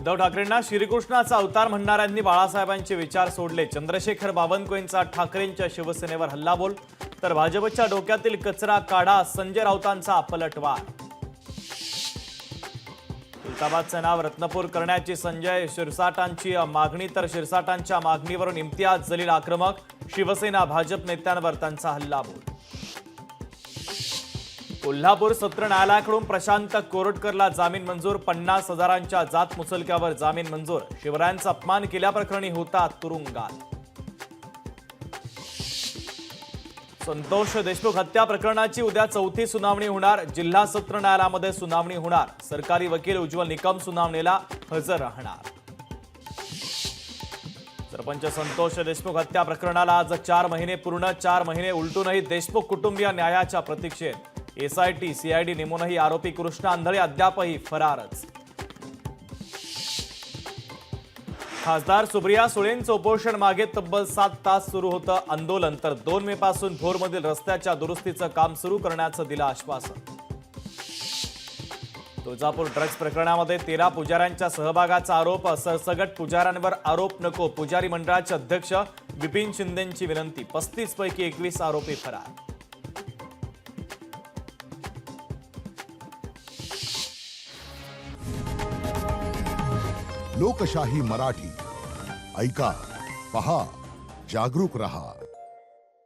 उद्धव ठाकरेंना श्रीकृष्णाचा अवतार म्हणणाऱ्यांनी बाळासाहेबांचे विचार सोडले। चंद्रशेखर बावनकुळेंचा ठाकरेंच्या शिवसेनेवर हल्लाबोल, तर भाजपच्या डोक्यातील कचरा काढा, संजय राऊतांचा पलटवार। खुलताबादचे नाव रत्नपूर करण्याची संजय शिरसाटांची मागणी, तर शिरसाटांच्या मागणीवरून इम्तियाज जलील आक्रमक। शिवसेना भाजप नेत्यांवर त्यांचा हल्लाबोल। कोल्हापूर सत्र न्यायालयाकडून प्रशांत कोरटकरला जामीन मंजूर। 50,000च्या जात मुचलक्यावर जामीन मंजूर। शिवरायांचा अपमान केल्याप्रकरणी होता तुरुंगात। संतोष देशमुख हत्या प्रकरणाची उद्या चौथी सुनावणी होणार। जिल्हा सत्र न्यायालयामध्ये सुनावणी होणार। सरकारी वकील उज्ज्वल निकम सुनावणीला हजर राहणार। सरपंच संतोष देशमुख हत्या प्रकरणाला आज 4 महिने पूर्ण। 4 महिने उलटूनही देशमुख कुटुंबीय न्यायाच्या प्रतीक्षेत। एसआयटी सीआयडी नेमूनही आरोपी कृष्ण आंधळे अद्यापही फरारच। खासदार सुप्रिया सुळेंचं उपोषण मागे तब्बल 7 तास सुरू होतं आंदोलन, तर 2 मे पासून भोरमधील रस्त्याच्या दुरुस्तीचं काम सुरू करण्याचं दिलं आश्वासन। तुळजापूर ड्रग्ज प्रकरणामध्ये 13 पुजाऱ्यांच्या सहभागाचा आरोप। सरसगट पुजाऱ्यांवर आरोप नको, पुजारी मंडळाचे अध्यक्ष विपिन शिंदेंची विनंती। 35 पैकी 21 आरोपी फरार। लोकशाही मराठी ऐका, पहा, जागरूक रहा।